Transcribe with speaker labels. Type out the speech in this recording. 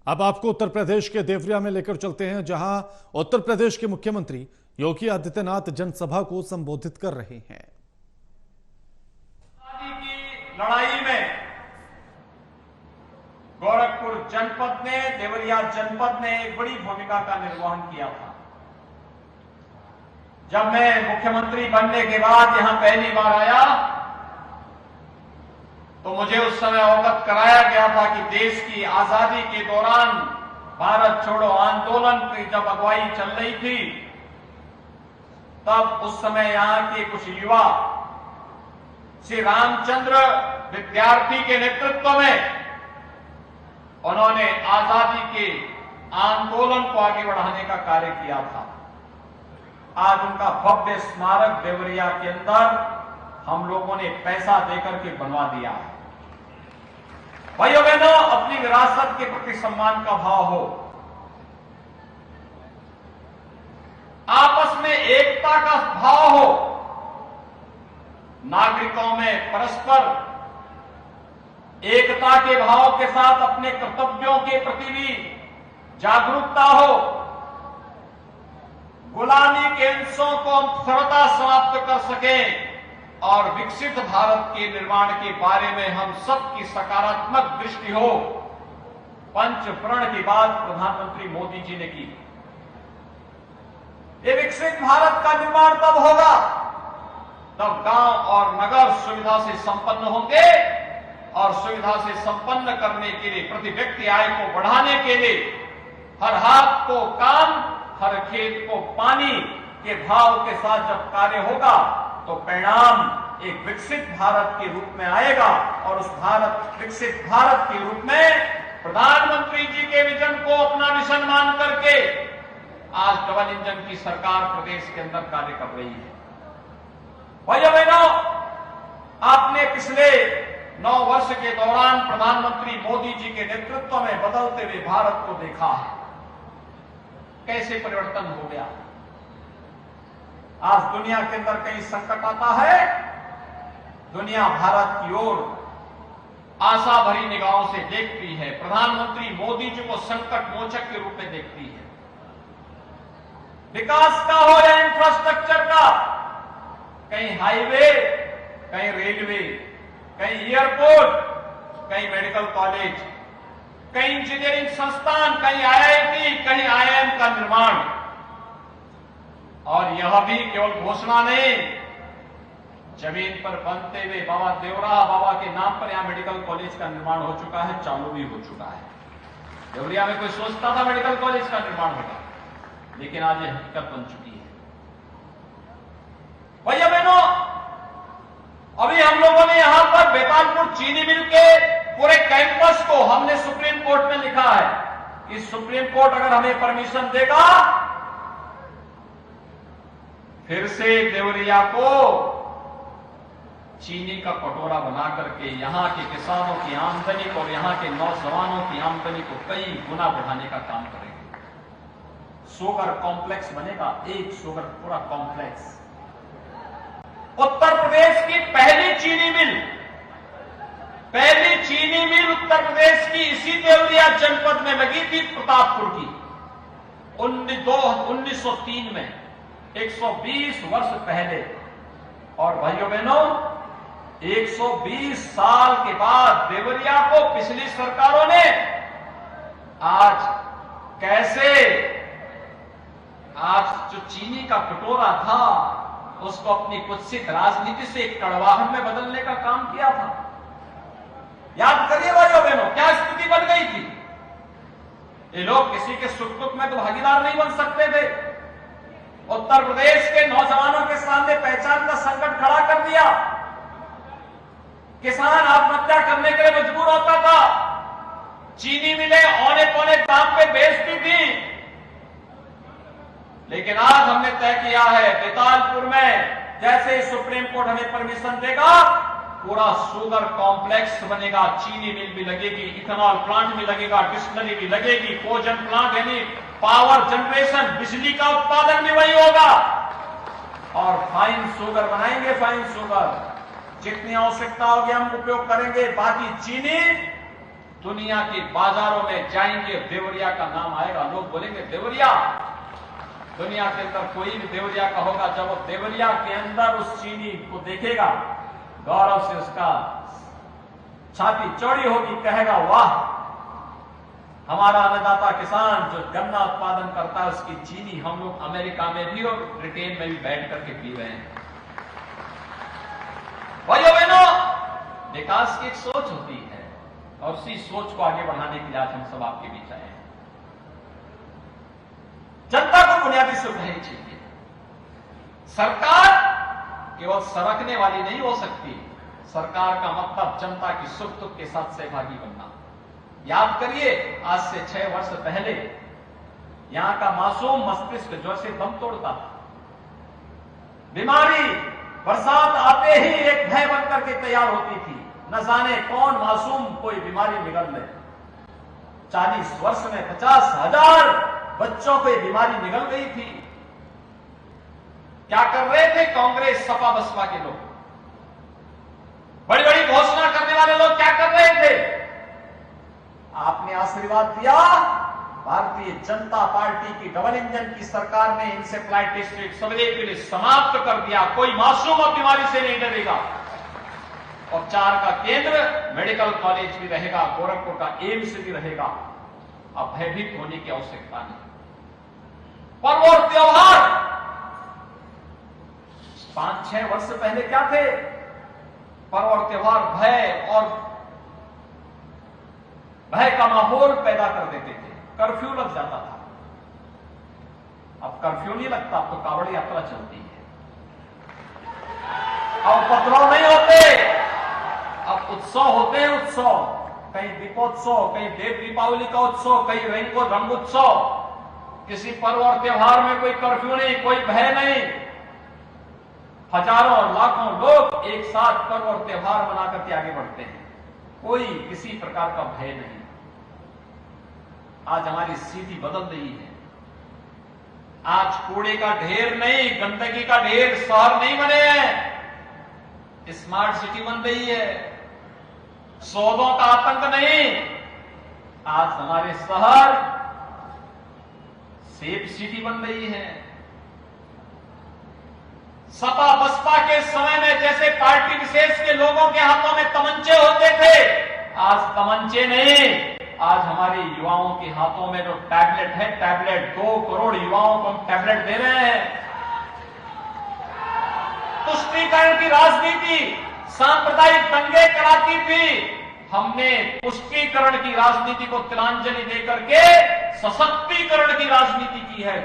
Speaker 1: अब आपको उत्तर प्रदेश के देवरिया में लेकर चलते हैं, जहां उत्तर प्रदेश के मुख्यमंत्री योगी आदित्यनाथ जनसभा को संबोधित कर रहे हैं।
Speaker 2: आजादी की लड़ाई में गोरखपुर जनपद ने, देवरिया जनपद ने एक बड़ी भूमिका का निर्वहन किया था। जब मैं मुख्यमंत्री बनने के बाद यहां पहली बार आया तो मुझे उस समय अवगत कराया गया था कि देश की आजादी के दौरान भारत छोड़ो आंदोलन की जब अगुवाई चल रही थी, तब उस समय यहां के कुछ युवा श्री रामचंद्र विद्यार्थी के नेतृत्व में उन्होंने आजादी के आंदोलन को आगे बढ़ाने का कार्य किया था। आज उनका भव्य स्मारक देवरिया के अंदर हम लोगों ने पैसा देकर के बनवा दिया है। भाइयों बहनों, अपनी विरासत के प्रति सम्मान का भाव हो, आपस में एकता का भाव हो, नागरिकों में परस्पर एकता के भाव के साथ अपने कर्तव्यों के प्रति भी जागरूकता हो, गुलामी के अंशों को हम सर्वथा समाप्त कर सकें और विकसित भारत के निर्माण के बारे में हम सबकी सकारात्मक दृष्टि हो, पंचप्रण की बात प्रधानमंत्री मोदी जी ने की। ये विकसित भारत का निर्माण तब होगा तब गांव और नगर सुविधा से संपन्न होंगे और सुविधा से संपन्न करने के लिए, प्रति व्यक्ति आय को बढ़ाने के लिए हर हाथ को काम, हर खेत को पानी के भाव के साथ जब कार्य होगा तो परिणाम एक विकसित भारत के रूप में आएगा। और उस विकसित भारत के रूप में प्रधानमंत्री जी के विजन को अपना मिशन मान करके आज डबल इंजन की सरकार प्रदेश के अंदर कार्य कर रही है। भाइयों बहनों, आपने पिछले 9 वर्ष के दौरान प्रधानमंत्री मोदी जी के नेतृत्व में बदलते हुए भारत को देखा है, कैसे परिवर्तन हो गया। आज दुनिया के अंदर कहीं संकट आता है, दुनिया भारत की ओर आशा भरी निगाहों से देखती है, प्रधानमंत्री मोदी जी को संकट मोचक के रूप में देखती है। विकास का हो या इंफ्रास्ट्रक्चर का, कहीं हाईवे, कहीं रेलवे, कहीं एयरपोर्ट, कहीं मेडिकल कॉलेज, कहीं इंजीनियरिंग संस्थान, कहीं आईआईटी, कहीं आईआईएम का निर्माण। और यह भी केवल घोषणा नहीं, जमीन पर बनते हुए बाबा देवरा बाबा के नाम पर यहां मेडिकल कॉलेज का निर्माण हो चुका है, चालू भी हो चुका है। देवरिया में कोई सोचता था मेडिकल कॉलेज का निर्माण होगा, लेकिन आज यह हकीकत बन चुकी है। भैया बहनों, अभी हम लोगों ने यहां पर बेतालपुर चीनी मिल के पूरे कैंपस को हमने सुप्रीम कोर्ट में लिखा है कि सुप्रीम कोर्ट अगर हमें परमिशन देगा, फिर से देवरिया को चीनी का कटोरा बना करके यहां के किसानों की आमदनी को और यहां के नौजवानों की आमदनी को कई गुना बढ़ाने का काम करेंगे। शुगर कॉम्प्लेक्स बनेगा, एक शुगर पूरा कॉम्प्लेक्स। उत्तर प्रदेश की पहली चीनी मिल उत्तर प्रदेश की इसी देवरिया जनपद में लगी थी, प्रतापपुर की, 1903 में, 120 वर्ष पहले। और भाइयों बहनों, 120 साल के बाद देवरिया को पिछली सरकारों ने आज कैसे, आज जो चीनी का कटोरा था उसको अपनी कुत्सित राजनीति से कड़वाहट में बदलने का काम किया था। याद करिए भाइयों बहनों, क्या स्थिति बन गई थी। ये लोग किसी के सुख दुख में तो भागीदार नहीं बन सकते थे। उत्तर प्रदेश के नौजवानों के सामने पहचान का संकट खड़ा कर दिया। किसान आत्महत्या करने के लिए मजबूर होता था, चीनी मिलें औने पौने दाम पे बेचती थी। लेकिन आज हमने तय किया है, बेतालपुर में जैसे ही सुप्रीम कोर्ट हमें परमिशन देगा, पूरा शुगर कॉम्प्लेक्स बनेगा, चीनी मिल भी लगेगी, इथेनॉल प्लांट भी लगेगा, डिस्टिलरी भी लगेगी, कोजन प्लांट यानी पावर जनरेशन, बिजली का उत्पादन भी वही होगा। और फाइन शुगर बनाएंगे, फाइन शुगर जितनी आवश्यकता होगी हम उपयोग करेंगे। बाकी चीनी दुनिया के बाजारों में जाएंगे, देवरिया का नाम आएगा, लोग बोलेंगे देवरिया। दुनिया के अंदर कोई भी देवरिया का होगा, जब वो देवरिया के अंदर उस चीनी को देखेगा, गौरव से उसका छाती चौड़ी होगी, कहेगा वाह, हमारा अन्नदाता किसान जो गन्ना उत्पादन करता है उसकी चीनी हम लोग अमेरिका में भी और ब्रिटेन में भी बैठ करके पी रहे हैं। भाइयों बहनों, विकास की एक सोच होती है और उसी सोच को आगे बढ़ाने के लिए आज हम सब आपके बीच आए हैं। जनता को बुनियादी सुविधाएं चाहिए। सरकार केवल सरकने वाली नहीं हो सकती। सरकार का मतलब जनता की सुख दुख के साथ सहभागी बनना। याद करिए, आज से 6 वर्ष पहले यहां का मासूम मस्तिष्क जो से दम तोड़ता था। बीमारी बरसात आते ही एक भय बनकर के तैयार होती थी, न जाने कौन मासूम कोई बीमारी निगल ले। 40 वर्ष में 50,000 बच्चों को यह बीमारी निगल गई थी। क्या कर रहे थे कांग्रेस सपा बसपा के लोग? बड़ी बड़ी घोषणा करने वाले लोग क्या कर रहे थे? आपने आशीर्वाद दिया, भारतीय जनता पार्टी की डबल इंजन की सरकार ने इंसेफ्लाइटिस सबले के लिए समाप्त कर दिया। कोई मासूम अब बीमारी से नहीं डरेगा। उपचार का केंद्र मेडिकल कॉलेज भी रहेगा, गोरखपुर का एम्स भी रहेगा। अब भयभीत होने की आवश्यकता नहीं। पर्व और त्योहार 5-6 वर्ष पहले क्या थे? पर्व और त्योहार भय का माहौल पैदा कर देते थे। कर्फ्यू लग जाता था। अब कर्फ्यू नहीं लगता, अब तो कावड़ यात्रा चलती है। अब उपद्रव नहीं होते, अब उत्सव होते हैं। उत्सव, कहीं दीपोत्सव, कहीं देव दीपावली का उत्सव, कहीं रंग उत्सव। किसी पर्व और त्योहार में कोई कर्फ्यू नहीं, कोई भय नहीं। हजारों और लाखों लोग एक साथ पर्व और त्योहार मना करके आगे बढ़ते हैं। कोई किसी प्रकार का भय नहीं। आज हमारी स्थिति बदल रही है। आज कूड़े का ढेर नहीं, गंदगी का ढेर शहर नहीं बने हैं। स्मार्ट सिटी बन रही है। सौदों का आतंक नहीं। आज हमारे शहर सेफ सिटी बन रही है। सपा बसपा के समय में जैसे पार्टी विशेष के लोगों के हाथों में तमंचे होते थे, आज तमंचे नहीं। आज हमारे युवाओं के हाथों में जो टैबलेट है, टैबलेट 2 करोड़ युवाओं को हम टैबलेट दे रहे हैं। तुष्टीकरण की राजनीति सांप्रदायिक दंगे कराती थी, हमने पुष्टीकरण की राजनीति को तिलांजलि देकर के सशक्तिकरण की राजनीति की है।